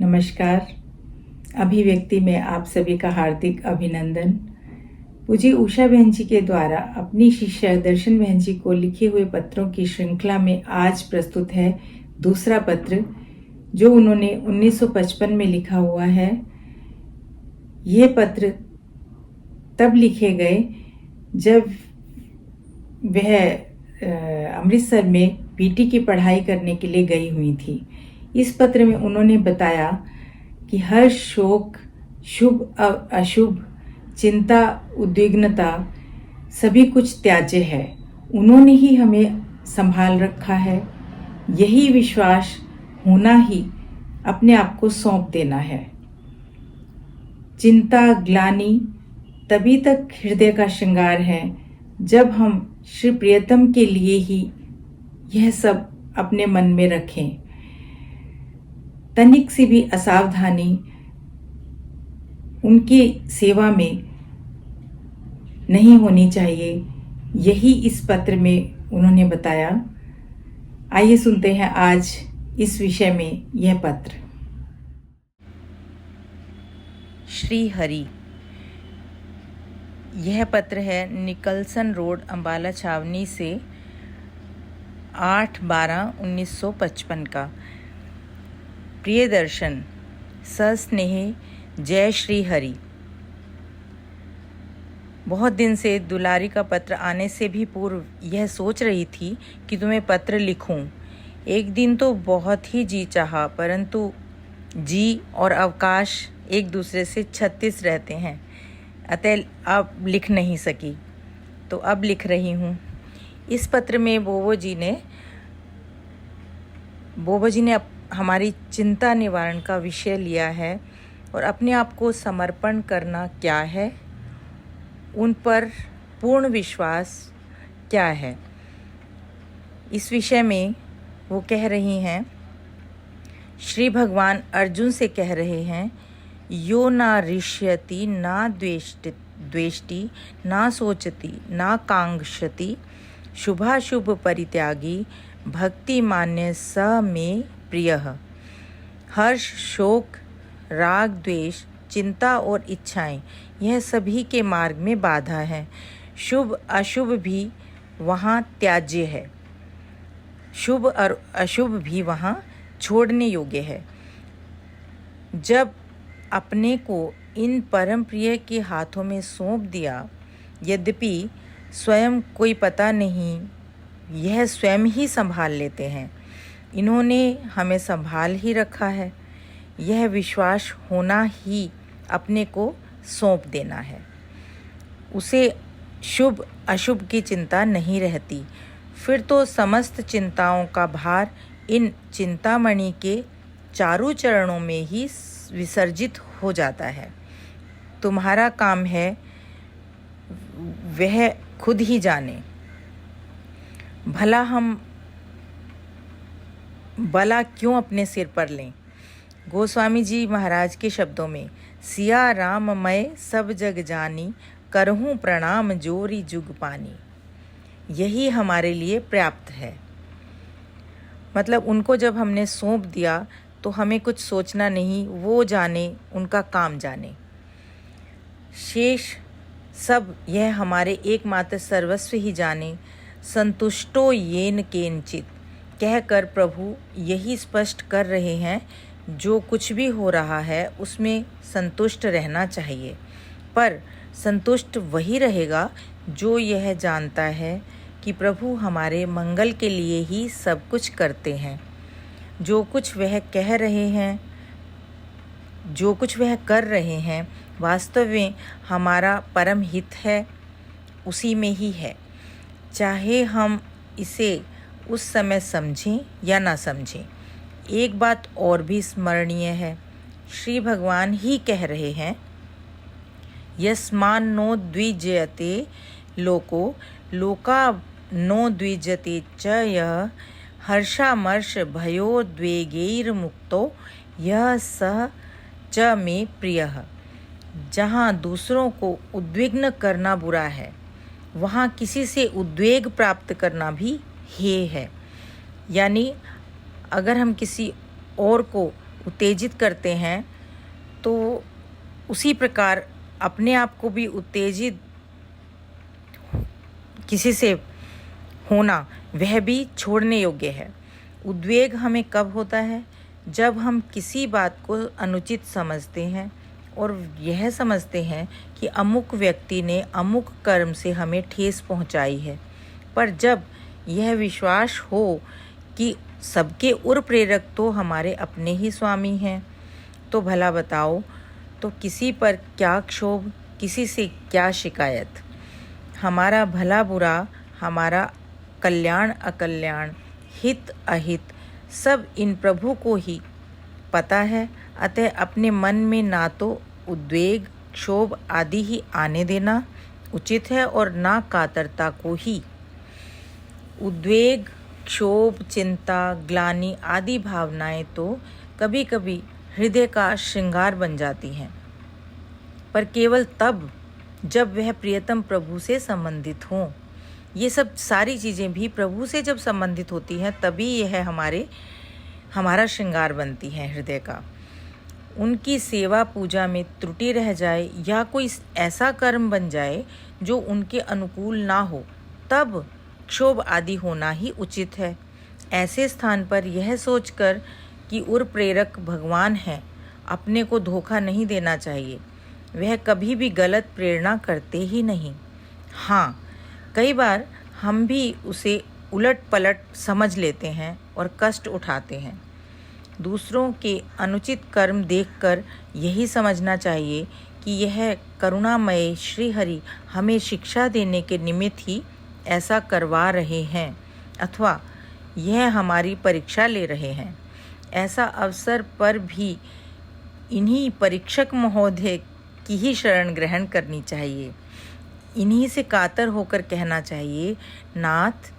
नमस्कार। अभिव्यक्ति में आप सभी का हार्दिक अभिनंदन। पूज्य उषा बहन जी के द्वारा अपनी शिष्य दर्शन बहन जी को लिखे हुए पत्रों की श्रृंखला में आज प्रस्तुत है दूसरा पत्र, जो उन्होंने 1955 में लिखा हुआ है। यह पत्र तब लिखे गए जब वह अमृतसर में पीटी की पढ़ाई करने के लिए गई हुई थी। इस पत्र में उन्होंने बताया कि हर शोक, शुभ अशुभ, चिंता, उद्विग्नता सभी कुछ त्याज्य है। उन्होंने ही हमें संभाल रखा है। यही विश्वास होना ही अपने आप को सौंप देना है। चिंता, ग्लानि तभी तक हृदय का श्रृंगार है जब हम श्री प्रियतम के लिए ही यह सब अपने मन में रखें। तनिक सी भी असावधानी उनकी सेवा में नहीं होनी चाहिए। यही इस पत्र में उन्होंने बताया। आइए सुनते हैं आज इस विषय में यह पत्र। श्री हरि। यह पत्र है निकलसन रोड, अंबाला छावनी से 8/12/1955 का। प्रिय दर्शन, सस्नेह, जय श्री हरि। बहुत दिन से दुलारी का पत्र आने से भी पूर्व यह सोच रही थी कि तुम्हें पत्र लिखूं। एक दिन तो बहुत ही जी चाहा, परंतु जी और अवकाश एक दूसरे से 36 रहते हैं, अतः अब लिख नहीं सकी। तो अब लिख रही हूँ। इस पत्र में बोबो जी ने हमारी चिंता निवारण का विषय लिया है और अपने आप को समर्पण करना क्या है, उन पर पूर्ण विश्वास क्या है। इस विषय में वो कह रही हैं, श्री भगवान अर्जुन से कह रहे हैं, यो ना रिष्यति ना द्वेष्टि ना सोचति ना कांक्षति शुभाशुभ परित्यागी भक्ति मान्य स में प्रियः। हर्ष, शोक, राग, द्वेष, चिंता और इच्छाएं यह सभी के मार्ग में बाधा है। शुभ अशुभ भी वहाँ त्याज्य है। शुभ और अशुभ भी वहाँ छोड़ने योग्य है। जब अपने को इन परम प्रिय के हाथों में सौंप दिया, यद्यपि स्वयं कोई पता नहीं, यह स्वयं ही संभाल लेते हैं। इन्होंने हमें संभाल ही रखा है। यह विश्वास होना ही अपने को सौंप देना है। उसे शुभ अशुभ की चिंता नहीं रहती। फिर तो समस्त चिंताओं का भार इन चिंतामणि के चारों चरणों में ही विसर्जित हो जाता है। तुम्हारा काम है वह खुद ही जाने। भला हम बला क्यों अपने सिर पर लें। गोस्वामी जी महाराज के शब्दों में, सिया राम मैं सब जग जानी, करहूँ प्रणाम जोरी जुग पानी। यही हमारे लिए पर्याप्त है। मतलब उनको जब हमने सौंप दिया तो हमें कुछ सोचना नहीं, वो जाने, उनका काम जाने। शेष सब यह हमारे एकमात्र सर्वस्व ही जाने। संतुष्टो येन केनचित कहकर प्रभु यही स्पष्ट कर रहे हैं, जो कुछ भी हो रहा है उसमें संतुष्ट रहना चाहिए। पर संतुष्ट वही रहेगा जो यह जानता है कि प्रभु हमारे मंगल के लिए ही सब कुछ करते हैं। जो कुछ वह कह रहे हैं, जो कुछ वह कर रहे हैं, वास्तव में हमारा परम हित है, उसी में ही है। चाहे हम इसे उस समय समझें या ना समझें। एक बात और भी स्मरणीय है। श्री भगवान ही कह रहे हैं, यस्मान नो द्विजयते लोको लोका नो द्विजते च यः हर्षामर्ष भयोद्वेगैर्मुक्तो यह सह च में प्रियः। जहाँ दूसरों को उद्विग्न करना बुरा है, वहाँ किसी से उद्वेग प्राप्त करना भी हेय है। यानी अगर हम किसी और को उत्तेजित करते हैं, तो उसी प्रकार अपने आप को भी उत्तेजित किसी से होना वह भी छोड़ने योग्य है। उद्वेग हमें कब होता है? जब हम किसी बात को अनुचित समझते हैं और यह समझते हैं कि अमुक व्यक्ति ने अमुक कर्म से हमें ठेस पहुंचाई है। पर जब यह विश्वास हो कि सबके उर प्रेरक तो हमारे अपने ही स्वामी हैं, तो भला बताओ, तो किसी पर क्या क्षोभ, किसी से क्या शिकायत। हमारा भला बुरा, हमारा कल्याण अकल्याण, हित अहित, सब इन प्रभु को ही पता है। अतः अपने मन में ना तो उद्वेग, क्षोभ आदि ही आने देना उचित है और ना कातरता को ही। उद्वेग, क्षोभ, चिंता, ग्लानि आदि भावनाएं तो कभी कभी हृदय का श्रृंगार बन जाती हैं, पर केवल तब जब वह प्रियतम प्रभु से संबंधित हों। ये सब सारी चीज़ें भी प्रभु से जब संबंधित होती हैं तभी यह हमारा श्रृंगार बनती हैं हृदय का। उनकी सेवा पूजा में त्रुटि रह जाए या कोई ऐसा कर्म बन जाए जो उनके अनुकूल ना हो, तब क्षोभ आदि होना ही उचित है। ऐसे स्थान पर यह सोचकर कि उर प्रेरक भगवान है, अपने को धोखा नहीं देना चाहिए। वह कभी भी गलत प्रेरणा करते ही नहीं। हाँ, कई बार हम भी उसे उलट पलट समझ लेते हैं और कष्ट उठाते हैं। दूसरों के अनुचित कर्म देखकर यही समझना चाहिए कि यह करुणामय श्री हरि हमें शिक्षा देने के निमित्त ही ऐसा करवा रहे हैं, अथवा यह हमारी परीक्षा ले रहे हैं। ऐसा अवसर पर भी इन्हीं परीक्षक महोदय की ही शरण ग्रहण करनी चाहिए। इन्हीं से कातर होकर कहना चाहिए, नाथ,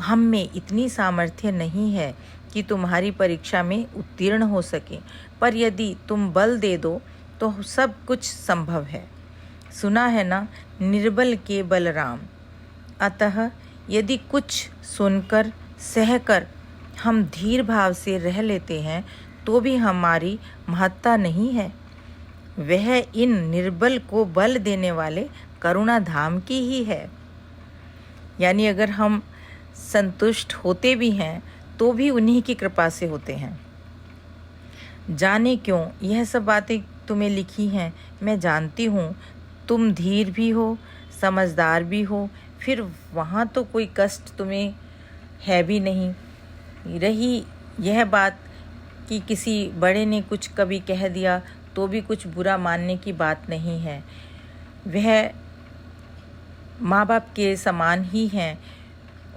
हम में इतनी सामर्थ्य नहीं है कि तुम्हारी परीक्षा में उत्तीर्ण हो सके, पर यदि तुम बल दे दो तो सब कुछ संभव है। सुना है ना, निर्बल के बलराम। अतः यदि कुछ सुनकर सहकर हम धीर भाव से रह लेते हैं तो भी हमारी महत्ता नहीं है। वह इन निर्बल को बल देने वाले करुणा धाम की ही है। यानी अगर हम संतुष्ट होते भी हैं तो भी उन्हीं की कृपा से होते हैं। जाने क्यों यह सब बातें तुम्हें लिखी हैं, मैं जानती हूँ तुम धीर भी हो, समझदार भी हो, फिर वहाँ तो कोई कष्ट तुम्हें है भी नहीं। रही यह बात कि किसी बड़े ने कुछ कभी कह दिया तो भी कुछ बुरा मानने की बात नहीं है। वह माँ बाप के समान ही हैं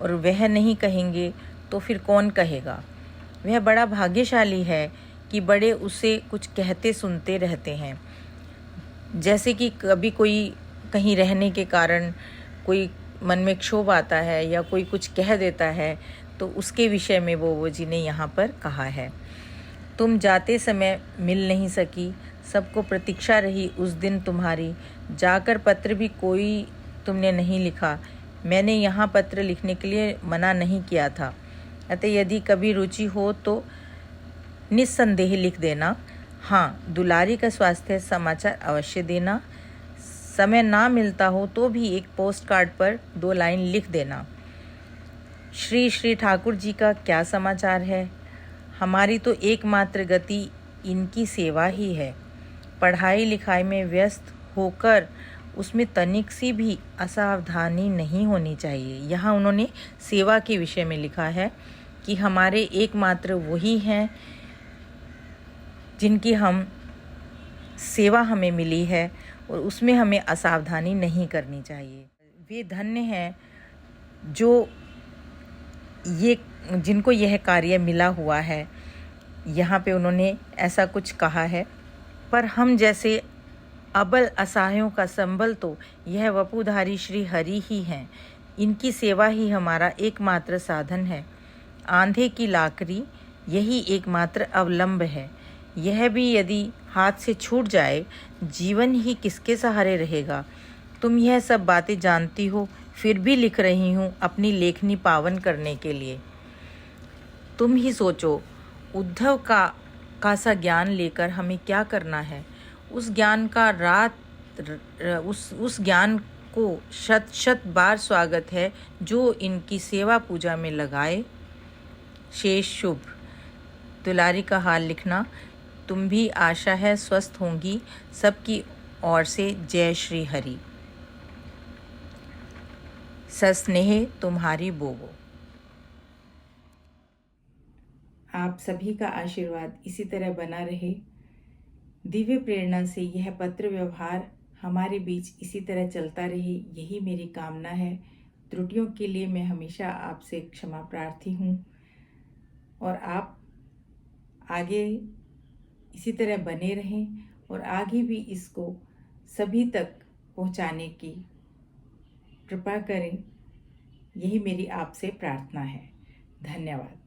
और वह नहीं कहेंगे तो फिर कौन कहेगा। वह बड़ा भाग्यशाली है कि बड़े उसे कुछ कहते सुनते रहते हैं। जैसे कि कभी कोई कहीं रहने के कारण कोई मन में क्षोभ आता है या कोई कुछ कह देता है, तो उसके विषय में वो जी ने यहाँ पर कहा है, तुम जाते समय मिल नहीं सकी, सबको प्रतीक्षा रही उस दिन तुम्हारी, जाकर पत्र भी कोई तुमने नहीं लिखा। मैंने यहाँ पत्र लिखने के लिए मना नहीं किया था, अतः यदि कभी रुचि हो तो निस्संदेह लिख देना। हाँ, दुलारी का स्वास्थ्य समाचार अवश्य देना। समय ना मिलता हो तो भी एक पोस्ट कार्ड पर 2 लाइन लिख देना। श्री ठाकुर जी का क्या समाचार है? हमारी तो एकमात्र गति इनकी सेवा ही है। पढ़ाई लिखाई में व्यस्त होकर उसमें तनिक सी भी असावधानी नहीं होनी चाहिए। यहाँ उन्होंने सेवा के विषय में लिखा है कि हमारे एकमात्र वही हैं जिनकी सेवा हमें मिली है और उसमें हमें असावधानी नहीं करनी चाहिए। वे धन्य हैं जो जिनको यह कार्य मिला हुआ है। यहाँ पे उन्होंने ऐसा कुछ कहा है। पर हम जैसे अबल असहायों का संबल तो यह वपुधारी श्री हरि ही हैं। इनकी सेवा ही हमारा एकमात्र साधन है। आंधे की लाकड़ी यही एकमात्र अवलंब है। यह भी यदि हाथ से छूट जाए, जीवन ही किसके सहारे रहेगा। तुम यह सब बातें जानती हो, फिर भी लिख रही हूँ अपनी लेखनी पावन करने के लिए। तुम ही सोचो, उद्धव का सा ज्ञान लेकर हमें क्या करना है, उस ज्ञान का उस ज्ञान को शत शत बार स्वागत है जो इनकी सेवा पूजा में लगाए। शेष शुभ। दुलारी का हाल लिखना। तुम भी आशा है स्वस्थ होंगी। सबकी ओर से जय श्री हरि। सस्नेह तुम्हारी बोबो। आप सभी का आशीर्वाद इसी तरह बना रहे। दिव्य प्रेरणा से यह पत्र व्यवहार हमारे बीच इसी तरह चलता रहे, यही मेरी कामना है। त्रुटियों के लिए मैं हमेशा आपसे क्षमा प्रार्थी हूँ और आप आगे इसी तरह बने रहें और आगे भी इसको सभी तक पहुँचाने की कृपा करें, यही मेरी आपसे प्रार्थना है। धन्यवाद।